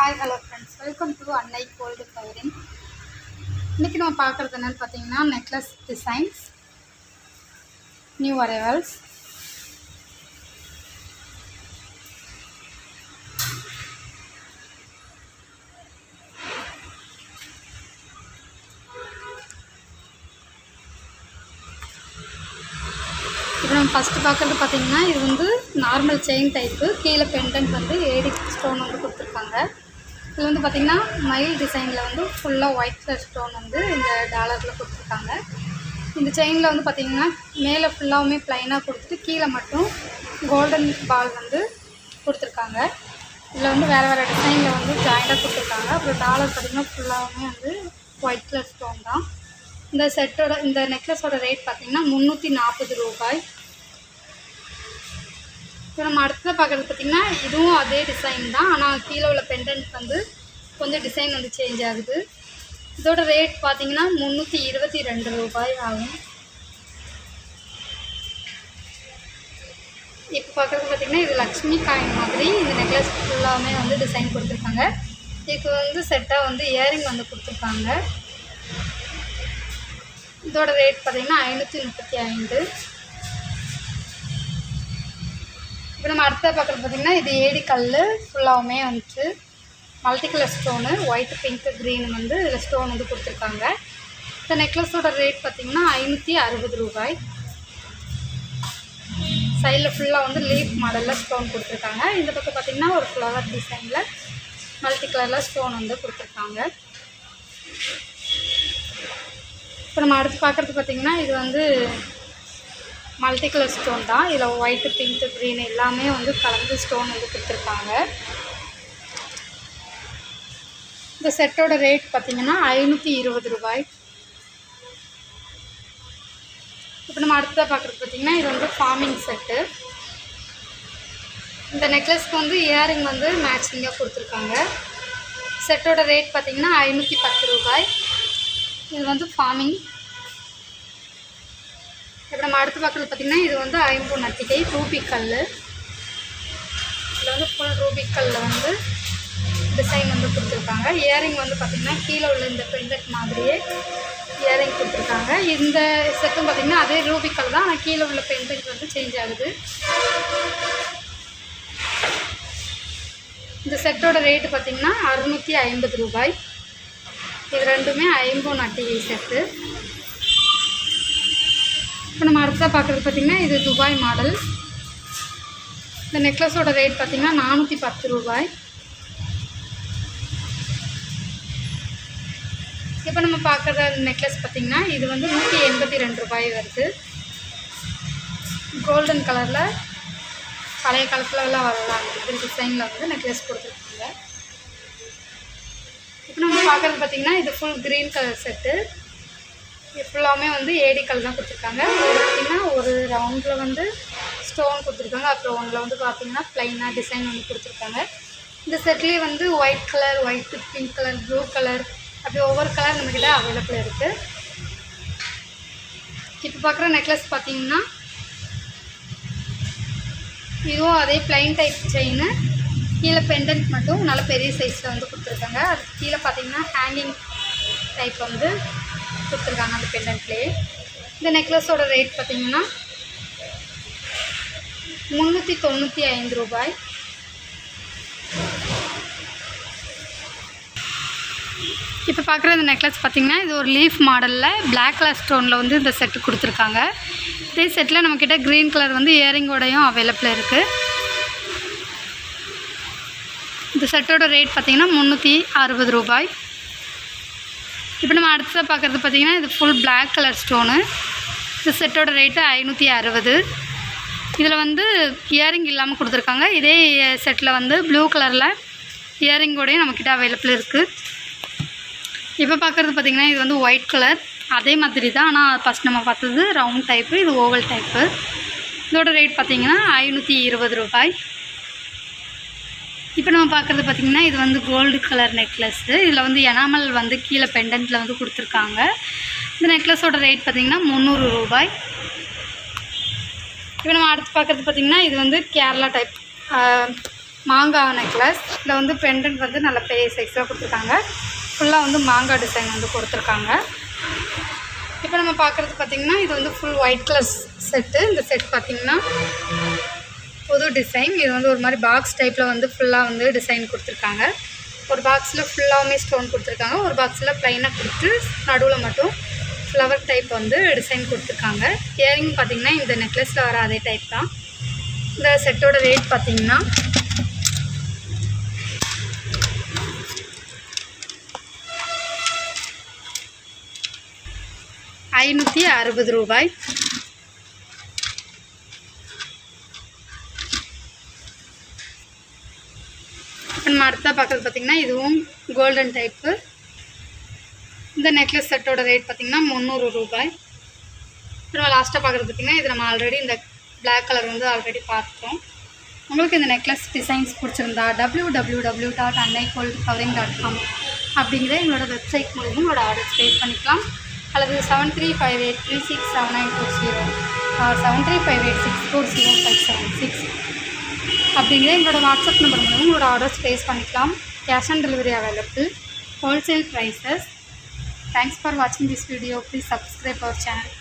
Hi, hello friends. Welcome to Annai Gold Covering. இன்னைக்கு நம்ம பார்க்குறது என்னன்னு பார்த்தீங்கன்னா நெக்லஸ் டிசைன்ஸ் நியூ அரைவல்ஸ். இப்போ நம்ம ஃபஸ்ட்டு பார்க்குறது பார்த்தீங்கன்னா இது வந்து நார்மல் செயின் டைப்பு. கீழே பெண்டன்ட் வந்து ஏடி ஸ்டோன் வந்து கொடுத்துருக்காங்க. இதில் வந்து பார்த்திங்கன்னா மயில் டிசைனில் வந்து ஃபுல்லாக ஒயிட் கலர் ஸ்டோன் வந்து இந்த டாலரில் கொடுத்துருக்காங்க. இந்த செயினில் வந்து பார்த்திங்கன்னா மேலே ஃபுல்லாகவுமே ப்ளைனாக கொடுத்துட்டு கீழே மட்டும் கோல்டன் பால் வந்து கொடுத்துருக்காங்க. இதில் வந்து வேறு வேறு டிசைனில் வந்து ஜாயிண்டாக கொடுத்துருக்காங்க. அப்புறம் டாலர் பார்த்திங்கன்னா ஃபுல்லாகவுமே வந்து ஒயிட் கலர் ஸ்டோன் தான். இந்த நெக்லஸோட ரேட் பார்த்திங்கன்னா 340 ரூபாய். இப்போ நம்ம அடுத்தது பார்க்குறது பார்த்திங்கன்னா இதுவும் அதே டிசைன் தான், ஆனால் கீழே உள்ள பெண்டன்ட் வந்து கொஞ்சம் டிசைன் வந்து சேஞ்ச் ஆகுது. இதோட ரேட் பார்த்திங்கன்னா 322 ரூபாய் ஆகும். இப்போ பார்க்குறது பார்த்திங்கன்னா இது லக்ஷ்மி காயின் மாதிரி இந்த நெக்லஸ் ஃபுல்லாமே வந்து டிசைன் கொடுத்துருக்காங்க. இதுக்கு வந்து செட்டாக வந்து இயரிங் வந்து கொடுத்துருக்காங்க. இதோட ரேட் பார்த்திங்கன்னா 535. இப்போ நம்ம அடுத்த பார்க்குறது பார்த்திங்கன்னா இது ஏடி கல் ஃபுல்லாகவுமே வந்துட்டு multi colour stone white pink green வந்து இதில் ஸ்டோன் வந்து கொடுத்துருக்காங்க. இந்த நெக்லஸோட ரேட் பார்த்திங்கன்னா 560 ரூபாய். சைடில் ஃபுல்லாக வந்து லீஃப் மாடலில் ஸ்டோன் கொடுத்துருக்காங்க. இந்த பக்கம் பார்த்திங்கன்னா ஒரு ஃப்ளவர் டிசைனில் மல்டி கலரில் ஸ்டோன் வந்து கொடுத்துருக்காங்க. இப்போ நம்ம அடுத்து பார்க்குறது பார்த்திங்கன்னா இது வந்து மல்டி கலர் ஸ்டோன் தான். இதில் ஒயிட்டு பிங்க் க்ரீன் எல்லாமே வந்து கலந்து ஸ்டோன் வந்து கொடுத்துருக்காங்க. இந்த செட்டோட ரேட் பார்த்திங்கன்னா 520 ரூபாய். இப்போ நம்ம அடுத்ததாக பார்க்குறது பார்த்திங்கன்னா இது வந்து ஃபார்மிங் செட்டு. இந்த நெக்லஸ்க்கு வந்து இயரிங் வந்து மேட்சிங்காக கொடுத்துருக்காங்க. செட்டோட ரேட் பார்த்திங்கன்னா 510 ரூபாய். இது வந்து ஃபார்மிங். இப்போ நம்ம அடுத்து பார்க்குறது பார்த்திங்கன்னா இது வந்து ஐம்பொன் நட்டிகை ரூபிக்கல். இதில் வந்து ஃபுல் ரூபிக்கல்லில் வந்து டிசைன் வந்து கொடுத்துருக்காங்க. இயரிங் வந்து பார்த்திங்கன்னா கீழே உள்ள இந்த பெண்டன்ட் மாதிரியே இயரிங் கொடுத்துருக்காங்க. இந்த செட்டும் பார்த்திங்கன்னா அதே ரூபிக்கல் தான், ஆனால் கீழே உள்ள பெண்டன்ட் வந்து சேஞ்ச் ஆகுது. இந்த செட்டோட ரேட்டு பார்த்திங்கன்னா 650 ரூபாய். இது ரெண்டுமே ஐம்பொன் நட்டிகை செட்டு. இப்போ நம்ம அடுத்ததாக பார்க்குறது பார்த்திங்கன்னா இது துபாய் மாடல். இந்த நெக்லஸோட ரேட் பார்த்திங்கன்னா 410 ரூபாய். இப்போ நம்ம பார்க்குற நெக்லஸ் பார்த்திங்கன்னா இது வந்து 182 ரூபாய் வருது. கோல்டன் கலரில் பழைய காலத்துலலாம் வரலாம் இந்த டிசைனில் வந்து நெக்லஸ் கொடுத்துருக்காங்க. இப்போ நம்ம பார்க்குறது பார்த்திங்கன்னா இது ஃபுல் க்ரீன் கலர் செட்டு. இது ஃபுல்லாமே வந்து ஏடி கல் தான் கொடுத்துருக்காங்க. பார்த்திங்கன்னா ஒரு ரவுண்டில் வந்து ஸ்டோன் கொடுத்துருக்காங்க. அப்புறம் ஒன்றில் வந்து பார்த்திங்கன்னா ப்ளைனாக டிசைன் வந்து கொடுத்துருக்காங்க. இந்த செட்லேயே வந்து white colour, white, pink colour, blue colour அப்படி ஒவ்வொரு கலர் நம்மக்கிட்ட அவைலபிள் இருக்குது. இப்போ பார்க்குற நெக்லஸ் பார்த்திங்கன்னா இதுவும் அதே ப்ளைன் டைப் செயின். கீழே பெண்டன்ட் மட்டும் நல்ல பெரிய சைஸில் வந்து கொடுத்துருக்காங்க. அது கீழே பார்த்திங்கன்னா ஹேங்கிங் டைப் வந்து கொடுத்துருக்காங்க அந்த பெண்டன்ட்லேயே. இந்த நெக்லஸோட ரேட் பார்த்திங்கன்னா 395 ரூபாய். இப்போ பார்க்குற இந்த நெக்லஸ் பார்த்திங்கன்னா இது ஒரு லீஃப் மாடலில் பிளாக் கலர் ஸ்டோனில் வந்து இந்த செட்டு கொடுத்துருக்காங்க. இதே செட்டில் நம்மக்கிட்ட க்ரீன் கலர் வந்து இயரிங்கோடையும் அவைலபிள் இருக்குது. இந்த செட்டோட ரேட் பார்த்திங்கன்னா 360 ரூபாய். இப்போ நம்ம அடுத்ததாக பார்க்குறது பார்த்திங்கன்னா இது ஃபுல் பிளாக் கலர் ஸ்டோனு. இந்த செட்டோட ரேட்டு 560. இதில் வந்து இயரிங் இல்லாமல் கொடுத்துருக்காங்க. இதே செட்டில் வந்து ப்ளூ கலரில் இயரிங்கோடையும் நம்மக்கிட்ட அவைலபிள் இருக்குது. இப்போ பார்க்குறது பார்த்திங்கன்னா இது வந்து ஒயிட் கலர் அதே மாதிரி தான், ஆனால் ஃபஸ்ட் நம்ம பார்த்தது ரவுண்ட் டைப்பு, இது ஓவல் டைப்பு. இதோட ரேட் பார்த்திங்கன்னா 520 ரூபாய். இப்போ நம்ம பார்க்குறது பார்த்திங்கன்னா இது வந்து கோல்டு கலர் நெக்லஸ்ஸு. இதில் வந்து எனாமல் வந்து கீழே பெண்டன்ட்டில் வந்து கொடுத்துருக்காங்க. இந்த நெக்லஸோட ரேட் பார்த்திங்கன்னா 300 ரூபாய். இப்போ நம்ம அடுத்து பார்க்குறது பார்த்திங்கன்னா இது வந்து கேரளா டைப் மாங்காய் நெக்லஸ். இதில் வந்து பெண்டன்ட் வந்து நல்ல பெரிய சைஸாக கொடுத்துருக்காங்க. ஃபுல்லாக வந்து மாங்காய் டிசைன் வந்து கொடுத்துருக்காங்க. இப்போ நம்ம பார்க்குறது பார்த்திங்கன்னா இது வந்து ஃபுல் ஒயிட் கலர் செட்டு. இந்த செட் பார்த்திங்கன்னா புது டிசைன். இது வந்து ஒரு மாதிரி பாக்ஸ் டைப்பில் வந்து ஃபுல்லாக வந்து டிசைன் கொடுத்துருக்காங்க. ஒரு பாக்ஸில் ஃபுல்லாகவுமே ஸ்டோன் கொடுத்துருக்காங்க. ஒரு பாக்ஸில் ப்ளைனாக கொடுத்து நடுவில் மட்டும் ஃப்ளவர் டைப் வந்து டிசைன் கொடுத்துருக்காங்க. இயரிங் பார்த்திங்கன்னா இந்த நெக்லஸில் வர அதே டைப் தான். இந்த செட்டோட ரேட் பார்த்திங்கன்னா ₹560. நம்ம அடுத்தா பார்க்குறது பார்த்திங்கன்னா இதுவும் கோல்டன் டைப்பு. இந்த நெக்லஸ் செட்டோட ரேட் பார்த்திங்கன்னா ₹300. நம்ம லாஸ்ட்டாக பார்க்குறது பார்த்திங்கன்னா இது நம்ம ஆல்ரெடி இந்த பிளாக் கலர் வந்து ஆல்ரெடி பார்த்துட்டோம். உங்களுக்கு இந்த நெக்லஸ் டிசைன்ஸ் பிடிச்சிருந்தா www.annaigoldcovering.com அப்படிங்கிற எங்களோட வெப்சைட் மூலிமா உங்களோட ஆர்டர் ப்ளேஸ் பண்ணிக்கலாம். அல்லது 7358367940 7358640576 அப்படிங்கிற எங்களோட வாட்ஸ்அப் நம்பர் மூலம் உங்களோட ஆர்டர்ஸ் ப்ளேஸ் பண்ணிக்கலாம். Cash on delivery available. Wholesale prices. Thanks for வாட்சிங் this video. Please subscribe our channel.